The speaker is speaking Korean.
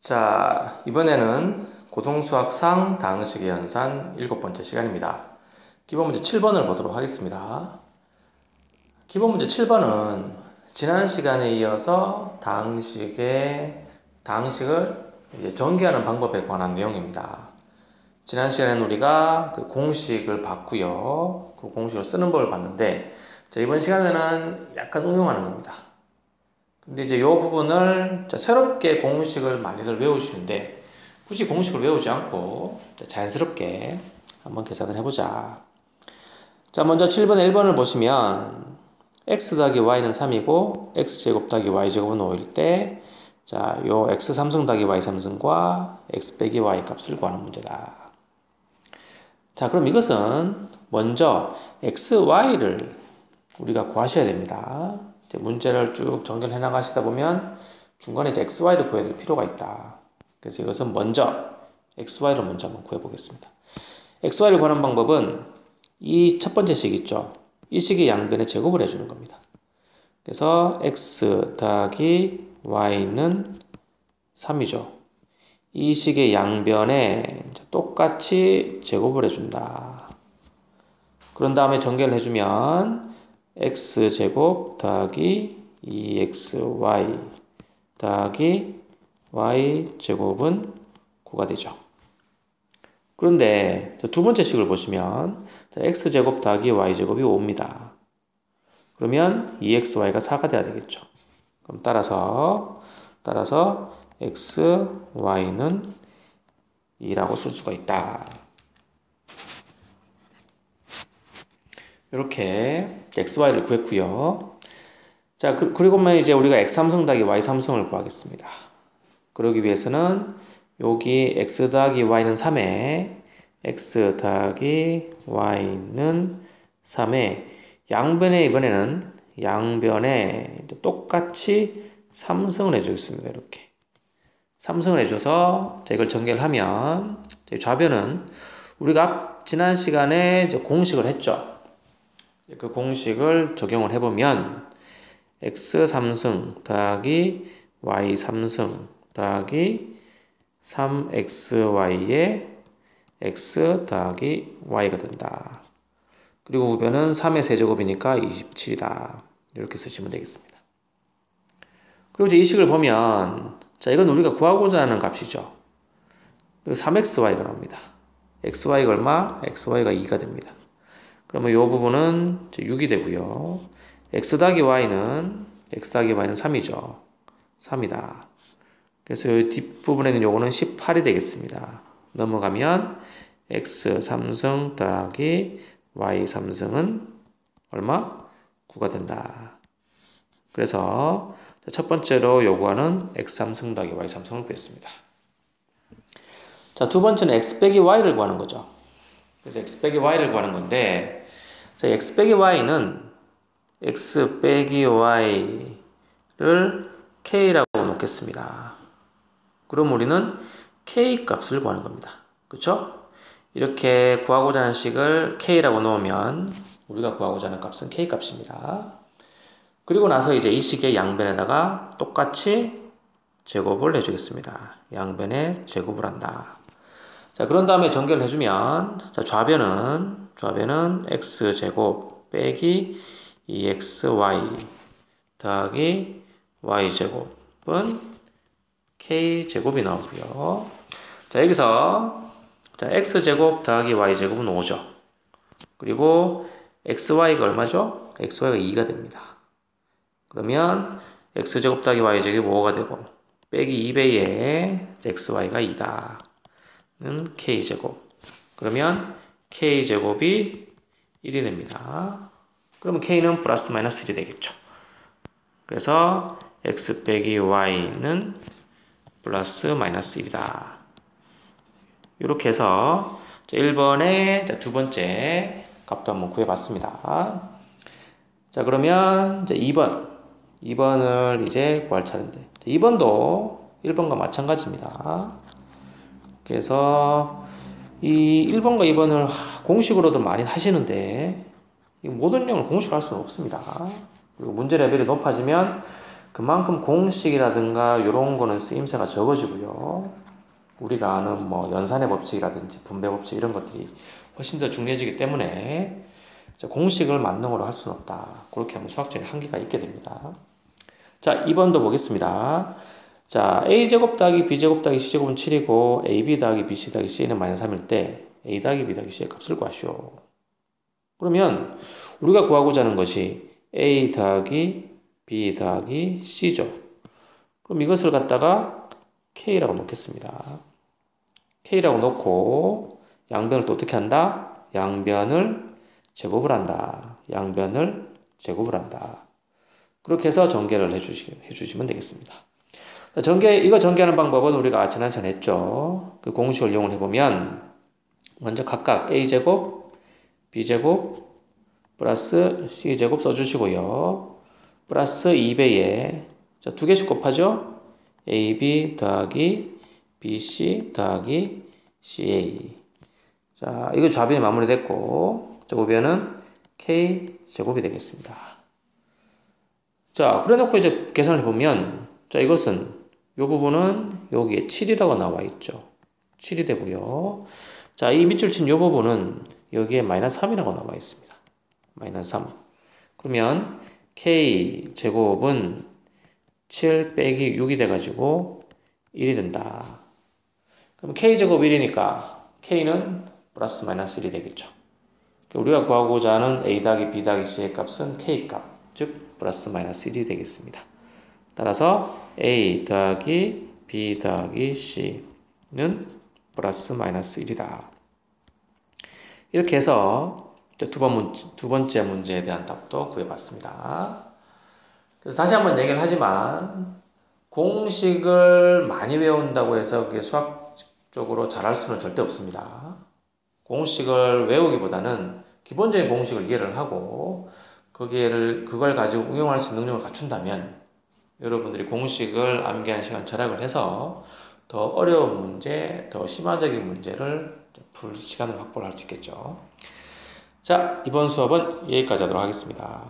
자, 이번에는 고등수학상 다항식의 연산 7번째 시간입니다. 기본 문제 7번을 보도록 하겠습니다. 기본 문제 7번은 지난 시간에 이어서 다항식을 전개하는 방법에 관한 내용입니다. 지난 시간에는 우리가 그 공식을 봤고요. 그 공식을 쓰는 법을 봤는데, 자, 이번 시간에는 약간 응용하는 겁니다. 근데 이제 이 부분을 새롭게 공식을 많이들 외우시는데, 굳이 공식을 외우지 않고 자연스럽게 한번 계산을 해보자. 자, 먼저 7번에 1번을 보시면 x 더하기 y는 3이고 x제곱 더하기 y제곱은 5일 때, 자, 요 x 3승 더하기 y 3승과 x 빼기 y 값을 구하는 문제다. 자, 그럼 이것은 먼저 x, y를 우리가 구하셔야 됩니다. 이제 문제를 쭉 전개해 나가시다 보면 중간에 이제 x, y를 구해야 될 필요가 있다. 그래서 이것은 먼저 x, y를 먼저 한번 구해 보겠습니다. x, y를 구하는 방법은 이 첫 번째 식 있죠. 이 식의 양변에 제곱을 해주는 겁니다. 그래서 x 더하기 y는 3이죠. 이 식의 양변에 똑같이 제곱을 해준다. 그런 다음에 전개를 해주면 x제곱 더하기 2xy 더하기 y제곱은 9가 되죠. 그런데 두 번째 식을 보시면 x제곱 더하기 y제곱이 5입니다. 그러면 2xy가 4가 돼야 되겠죠. 그럼 따라서 x, y는 2라고 쓸 수가 있다. 이렇게 x, y를 구했고요. 자, 그리고만 이제 우리가 x 3승 더하기 y 3승을 구하겠습니다. 그러기 위해서는 여기 x 더하기 y는 3에 x 더하기 y는 3에 양변에 이번에는 양변에 똑같이 3승을 해주겠습니다. 이렇게 3승을 해줘서 이걸 전개를 하면 좌변은 우리가 지난 시간에 이제 공식을 했죠. 그 공식을 적용을 해보면 x 3승 더하기 y 3승 더하기 3xy에 x 더하기 y가 된다. 그리고 우변은 3의 세제곱이니까 27이다. 이렇게 쓰시면 되겠습니다. 그리고 이제 이 식을 보면, 자, 이건 우리가 구하고자 하는 값이죠. 그리고 3xy가 나옵니다. xy가 얼마? xy가 2가 됩니다. 그러면 이 부분은 6이 되고요. x 더하기 y는 3이죠. 3이다. 그래서 이 뒷부분에 있는 요거는 18이 되겠습니다. 넘어가면 x 3승 더하기 y 3승은 얼마? 9가 된다. 그래서 첫 번째로 요구하는 x 3승 더하기 y 3승을 구했습니다. 자, 두 번째는 x 빼기 y를 구하는 거죠. 그래서 x 빼기 y를 구하는 건데, 자, x 빼기 y는 x 빼기 y를 k라고 놓겠습니다. 그럼 우리는 k 값을 구하는 겁니다. 그렇죠? 이렇게 구하고자 하는 식을 k라고 놓으면 우리가 구하고자 하는 값은 k 값입니다. 그리고 나서 이제 이 식의 양변에다가 똑같이 제곱을 해주겠습니다. 양변에 제곱을 한다. 자, 그런 다음에 전개를 해주면, 자, 좌변은 x제곱 빼기 2xy 더하기 y제곱은 k제곱이 나오고요. 자, 여기서 자, x제곱 더하기 y제곱은 5죠. 그리고 xy가 얼마죠? xy가 2가 됩니다. 그러면 x제곱 더하기 y제곱이 5가 되고 빼기 2배에 xy가 2다. 는 k제곱. 그러면 k제곱이 1이 됩니다. 그러면 k는 플러스 마이너스 1이 되겠죠. 그래서 x 빼기 y는 플러스 마이너스 1이다. 이렇게 해서 1번의 두 번째 값도 한번 구해봤습니다. 자, 그러면 이제 2번을 이제 구할 차례인데, 2번도 1번과 마찬가지입니다. 그래서 이 1번과 2번을 공식으로도 많이 하시는데, 이 모든 내용을 공식으로 할 수는 없습니다. 그리고 문제 레벨이 높아지면 그만큼 공식이라든가 이런 거는 쓰임새가 적어지고요. 우리가 아는 뭐 연산의 법칙이라든지 분배 법칙 이런 것들이 훨씬 더 중요해지기 때문에 공식을 만능으로 할 수는 없다. 그렇게 하면 수학적인 한계가 있게 됩니다. 자, 2번도 보겠습니다. 자, a제곱 더하기 b제곱 더하기 c제곱은 7이고 ab 더하기 bc 더하기 c는 마이너스 3일 때 a 더하기 b 더하기 c의 값을 구하시오. 그러면 우리가 구하고자 하는 것이 a 더하기 b 더하기 c죠. 그럼 이것을 갖다가 k라고 놓겠습니다. k라고 놓고 양변을 또 어떻게 한다? 양변을 제곱을 한다. 양변을 제곱을 한다. 그렇게 해서 전개를 해주시면 되겠습니다. 이거 전개하는 방법은 우리가 지난번에 했죠. 그 공식을 이용을 해보면 먼저 각각 a제곱, b제곱, 플러스 c제곱 써주시고요. 플러스 2배에 두 개씩 곱하죠. ab 더하기 bc 더하기 ca. 자, 이거 좌변이 마무리됐고 우변은 k제곱이 되겠습니다. 자, 그래 놓고 이제 계산을 해보면 자, 이것은 이 부분은 여기에 7이라고 나와 있죠. 7이 되고요. 자, 이 밑줄 친 이 부분은 여기에 마이너스 3이라고 나와 있습니다. 마이너스 3. 그러면 k제곱은 7 빼기 6이 돼가지고 1이 된다. 그럼 k제곱 1이니까 k는 플러스 마이너스 1이 되겠죠. 우리가 구하고자 하는 a 더하기 b 더하기 c의 값은 k값, 즉 플러스 마이너스 1이 되겠습니다. 따라서 a 더하기 b 더하기 c는 플러스 마이너스 1이다. 이렇게 해서 두 번째 문제에 대한 답도 구해봤습니다. 그래서 다시 한번 얘기를 하지만 공식을 많이 외운다고 해서 그게 수학적으로 잘할 수는 절대 없습니다. 공식을 외우기보다는 기본적인 공식을 이해를 하고 그걸 가지고 응용할 수 있는 능력을 갖춘다면 여러분들이 공식을 암기한 시간 절약을 해서 더 어려운 문제, 더 심화적인 문제를 풀 시간을 확보를 할 수 있겠죠. 자, 이번 수업은 여기까지 하도록 하겠습니다.